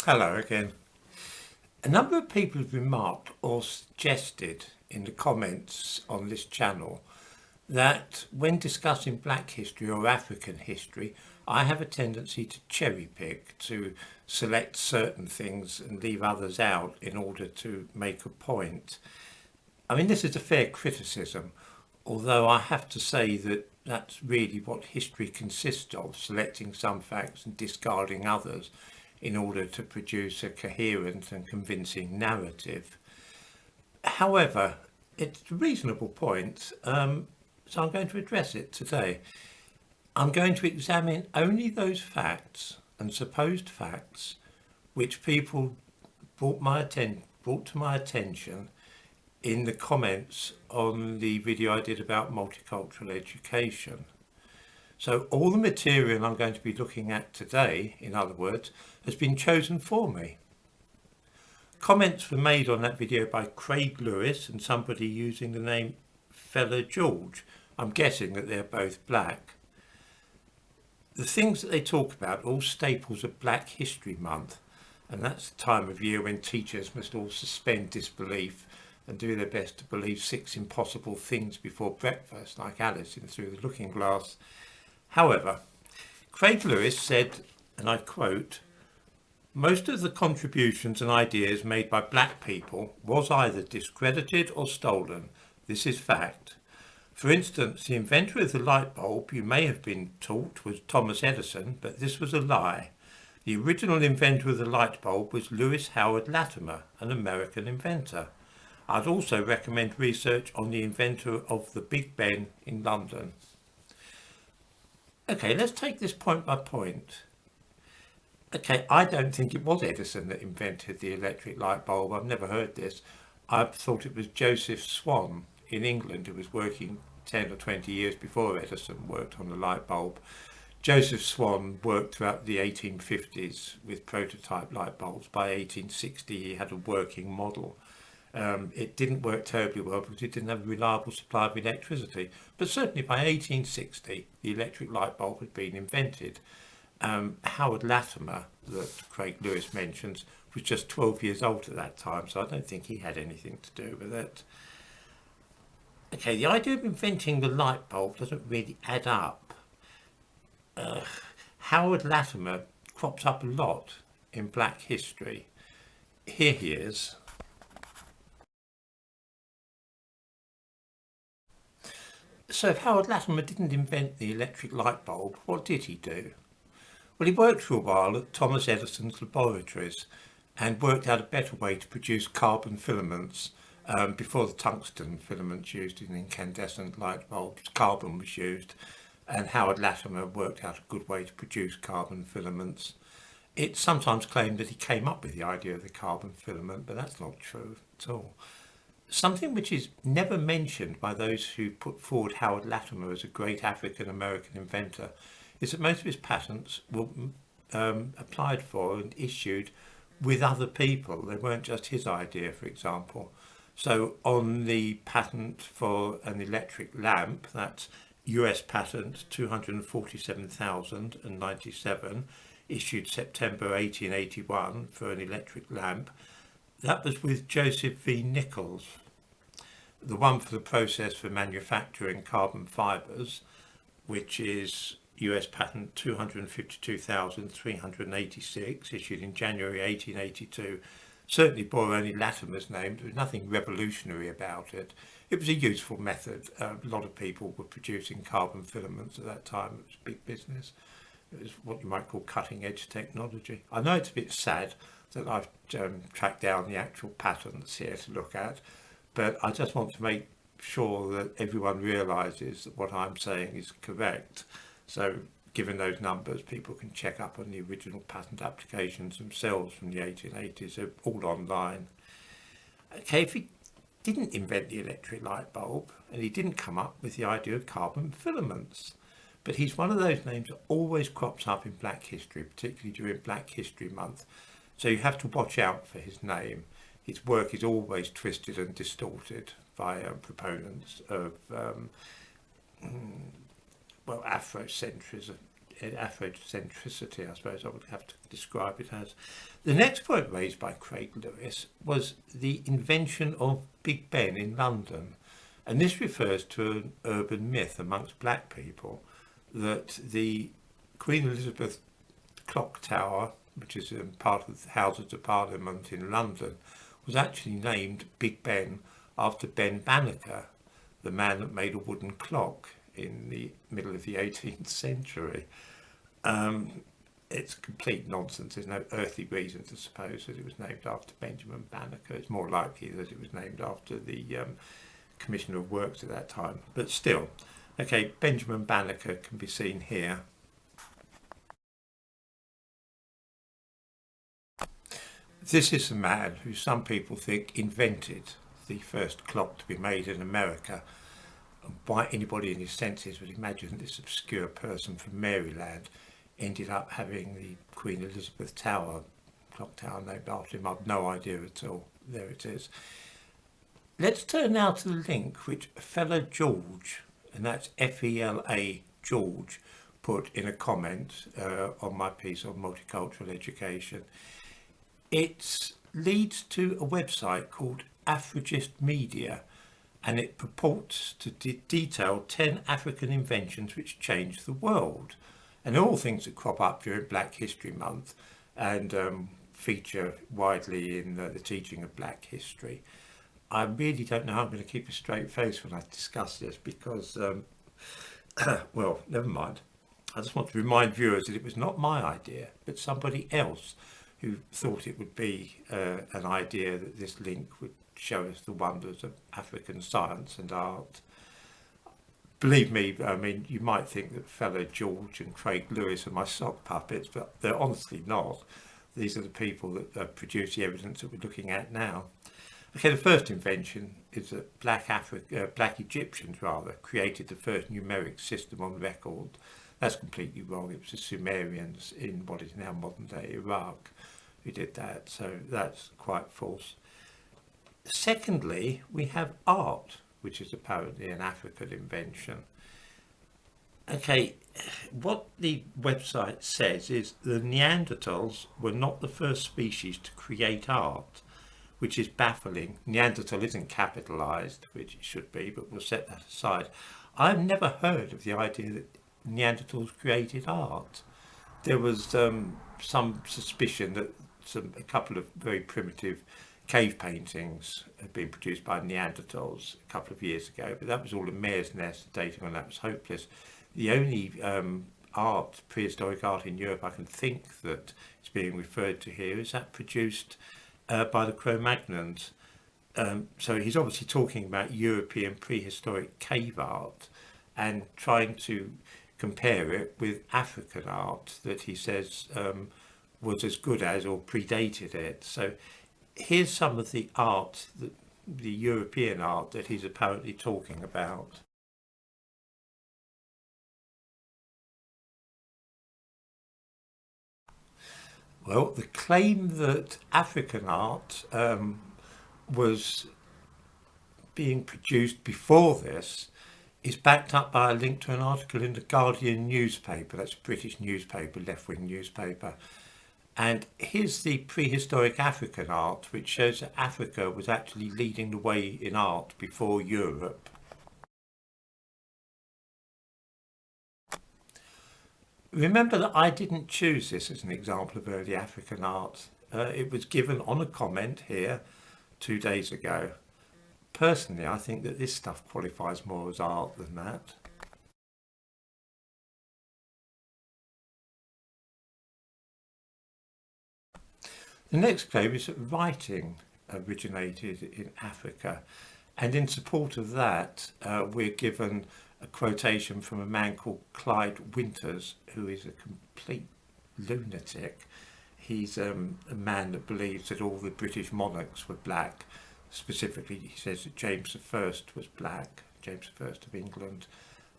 Hello again. A number of people have remarked or suggested in the comments on this channel that when discussing Black history or African history, I have a tendency to cherry pick, to select certain things and leave others out in order to make a point. I mean, this is a fair criticism, although I have to say that that's really what history consists of, selecting some facts and discarding others in order to produce a coherent and convincing narrative. However, it's a reasonable point, so I'm going to address it today. I'm going to examine only those facts and supposed facts which people brought to my attention in the comments on the video I did about multicultural education. So all the material I'm going to be looking at today, in other words, has been chosen for me. Comments were made on that video by Craig Lewis and somebody using the name Fella George. I'm guessing that they're both black. The things that they talk about are all staples of Black History Month, and that's the time of year when teachers must all suspend disbelief and do their best to believe 6 impossible things before breakfast, like Alice in Through the Looking Glass. However, Craig Lewis said, and I quote, "Most of the contributions and ideas made by black people was either discredited or stolen. This is fact. For instance, the inventor of the light bulb you may have been taught was Thomas Edison, but this was a lie. The original inventor of the light bulb was Lewis Howard Latimer, an American inventor. I'd also recommend research on the inventor of the Big Ben in London." Okay, let's take this point by point. Okay, I don't think it was Edison that invented the electric light bulb. I've never heard this. I thought it was Joseph Swan in England who was working 10 or 20 years before Edison worked on the light bulb. Joseph Swan worked throughout the 1850s with prototype light bulbs. By 1860, he had a working model. It didn't work terribly well because it didn't have a reliable supply of electricity. But certainly by 1860, the electric light bulb had been invented. Howard Latimer, that Craig Lewis mentions, was just 12 years old at that time, so I don't think he had anything to do with it. Okay, the idea of inventing the light bulb doesn't really add up. Howard Latimer crops up a lot in Black history. Here he is. So if Howard Latimer didn't invent the electric light bulb, what did he do? Well, he worked for a while at Thomas Edison's laboratories and worked out a better way to produce carbon filaments. Before the tungsten filaments used in incandescent light bulbs, carbon was used, and Howard Latimer worked out a good way to produce carbon filaments. It's sometimes claimed that he came up with the idea of the carbon filament, but that's not true at all. Something which is never mentioned by those who put forward Howard Latimer as a great African-American inventor is that most of his patents were applied for and issued with other people. They weren't just his idea, for example. So on the patent for an electric lamp, that's US patent 247,097, issued September 1881 for an electric lamp, that was with Joseph V. Nichols. The one for the process for manufacturing carbon fibres, which is US patent 252,386, issued in January 1882, certainly bore only Latimer's name. There was nothing revolutionary about it. It was a useful method. A lot of people were producing carbon filaments at that time. It was big business. It was what you might call cutting edge technology. I know it's a bit sad that I've tracked down the actual patents here to look at, but I just want to make sure that everyone realises that what I'm saying is correct. So given those numbers, people can check up on the original patent applications themselves from the 1880s. They're all online. Okay, if he didn't invent the electric light bulb and he didn't come up with the idea of carbon filaments, but he's one of those names that always crops up in Black history, particularly during Black History Month. So you have to watch out for his name. His work is always twisted and distorted by proponents of Afrocentrism Afrocentricity, I suppose I would have to describe it as. The next point raised by Craig Lewis was the invention of Big Ben in London. And this refers to an urban myth amongst black people that the Queen Elizabeth clock tower, which is part of the Houses of Parliament in London, was actually named Big Ben after Ben Banneker, the man that made a wooden clock in the middle of the 18th century. It's complete nonsense. There's no earthly reason to suppose that it was named after Benjamin Banneker. It's more likely that it was named after the Commissioner of Works at that time. But still, okay, Benjamin Banneker can be seen here. This is the man who some people think invented the first clock to be made in America. Why anybody in his senses would imagine this obscure person from Maryland ended up having the Queen Elizabeth Tower, clock tower named after him, I've no idea at all. There it is. Let's turn now to the link which Fela George, and that's F-E-L-A George, put in a comment on my piece on multicultural education. It leads to a website called Afrogist Media, and it purports to detail 10 African inventions which changed the world. And all things that crop up during Black History Month and feature widely in the teaching of Black history. I really don't know how I'm going to keep a straight face when I discuss this because, well, never mind. I just want to remind viewers that it was not my idea, but somebody else who thought it would be an idea that this link would show us the wonders of African science and art. Believe me, I mean, you might think that Fela George and Craig Lewis are my sock puppets, but they're honestly not. These are the people that produce the evidence that we're looking at now. Okay, the first invention is that black Egyptians created the first numeric system on record. That's completely wrong. It was the Sumerians in what is now modern day Iraq who did that, so that's quite false. Secondly, we have art, which is apparently an African invention. Okay, what the website says is the Neanderthals were not the first species to create art, which is baffling. Neanderthal isn't capitalized, which it should be, but we'll set that aside. I've never heard of the idea that Neanderthals created art. There was some suspicion that a couple of very primitive cave paintings had been produced by Neanderthals a couple of years ago, but that was all a mare's nest. Dating on that was hopeless. The only prehistoric art in Europe I can think that is being referred to here is that produced by the Cro-Magnons. So he's obviously talking about European prehistoric cave art and trying to compare it with African art that he says was as good as or predated it. So here's some of the art, the European art that he's apparently talking about. Well, the claim that African art was being produced before this is backed up by a link to an article in the Guardian newspaper. That's a British newspaper, left-wing newspaper. And here's the prehistoric African art, which shows that Africa was actually leading the way in art before Europe. Remember that I didn't choose this as an example of early African art. It was given on a comment here 2 days ago. Personally, I think that this stuff qualifies more as art than that. The next claim is that writing originated in Africa, and in support of that we're given a quotation from a man called Clyde Winters, who is a complete lunatic. He's a man that believes that all the British monarchs were black. Specifically, he says that James I was black, James I of England.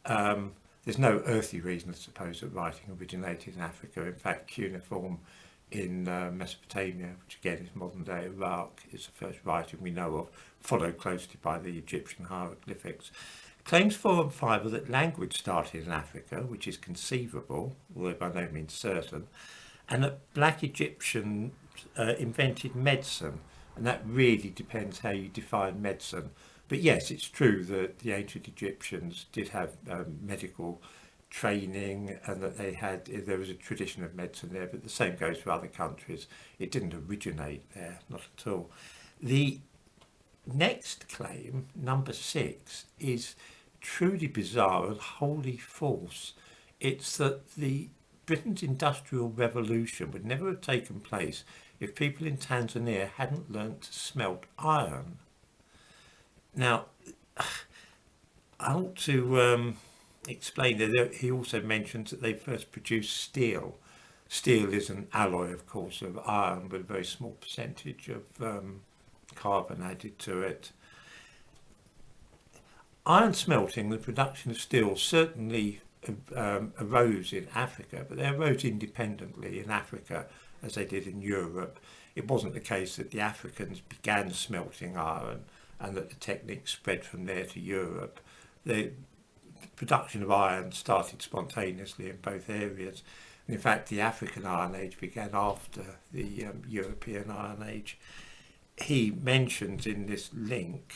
There's no earthly reason to suppose that writing originated in Africa. In fact, cuneiform in Mesopotamia, which again is modern day Iraq, is the first writing we know of, followed closely by the Egyptian hieroglyphics. Claims 4 and 5 are that language started in Africa, which is conceivable, although by no means certain, and that black Egyptians invented medicine, and that really depends how you define medicine. But yes, it's true that the ancient Egyptians did have medical training, and that there was a tradition of medicine there, but the same goes for other countries. It didn't originate there, not at all. The next claim, number 6, is truly bizarre and wholly false. It's that the Britain's Industrial Revolution would never have taken place if people in Tanzania hadn't learnt to smelt iron. Now, I ought to explain that he also mentions that they first produced steel. Steel is an alloy, of course, of iron, with a very small percentage of carbon added to it. Iron smelting, the production of steel, certainly arose in Africa, but they arose independently in Africa as they did in Europe. It wasn't the case that the Africans began smelting iron and that the technique spread from there to Europe. The production of iron started spontaneously in both areas. In fact, the African Iron Age began after the European Iron Age. He mentions in this link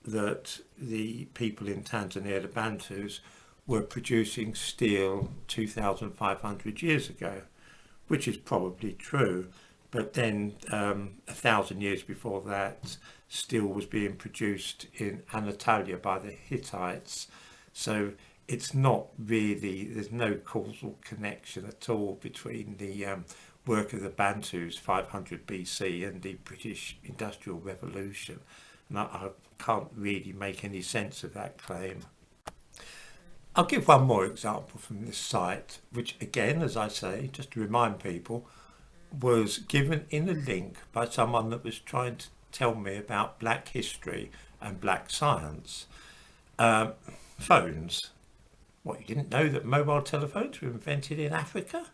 that the people in Tanzania, the Bantus, were producing steel 2,500 years ago, which is probably true. But then 1,000 years before that, steel was being produced in Anatolia by the Hittites. So it's not really, there's no causal connection at all between the work of the Bantus 500 BC and the British Industrial Revolution. And I can't really make any sense of that claim. I'll give one more example from this site, which again, as I say, just to remind people, was given in a link by someone that was trying to tell me about black history and black science. Phones. What, you didn't know that mobile telephones were invented in Africa?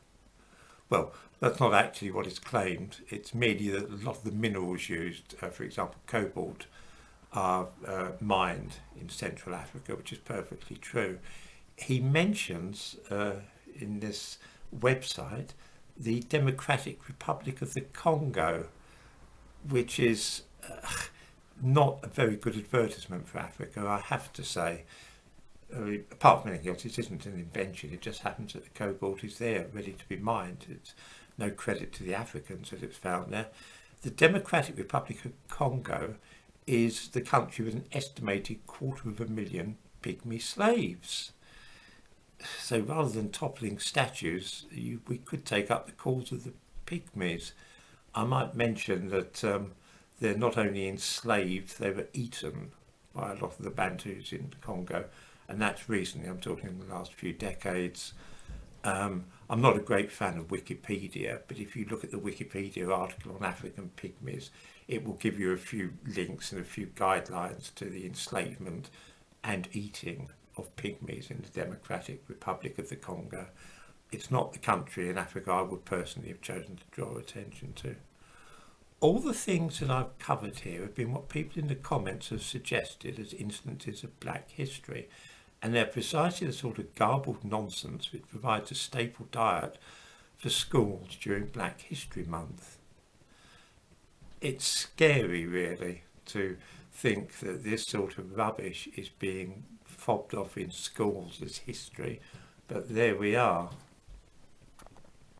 Well, that's not actually what is claimed. It's merely that a lot of the minerals used, for example, cobalt, are mined in Central Africa, which is perfectly true. He mentions in this website the Democratic Republic of the Congo, which is not a very good advertisement for Africa, I have to say. Apart from anything else, this isn't an invention. It just happens that the cobalt is there, ready to be mined. It's no credit to the Africans that it's found there. The Democratic Republic of Congo is the country with an estimated 250,000 pygmy slaves. So rather than toppling statues, we could take up the cause of the pygmies. I might mention that they're not only enslaved, they were eaten by a lot of the Bantus in Congo. And that's recently, I'm talking in the last few decades. I'm not a great fan of Wikipedia, but if you look at the Wikipedia article on African pygmies, it will give you a few links and a few guidelines to the enslavement and eating of pygmies in the Democratic Republic of the Congo. It's not the country in Africa I would personally have chosen to draw attention to. All the things that I've covered here have been what people in the comments have suggested as instances of black history, and they're precisely the sort of garbled nonsense which provides a staple diet for schools during Black History Month. It's scary, really, to think that this sort of rubbish is being fobbed off in schools as history, but there we are.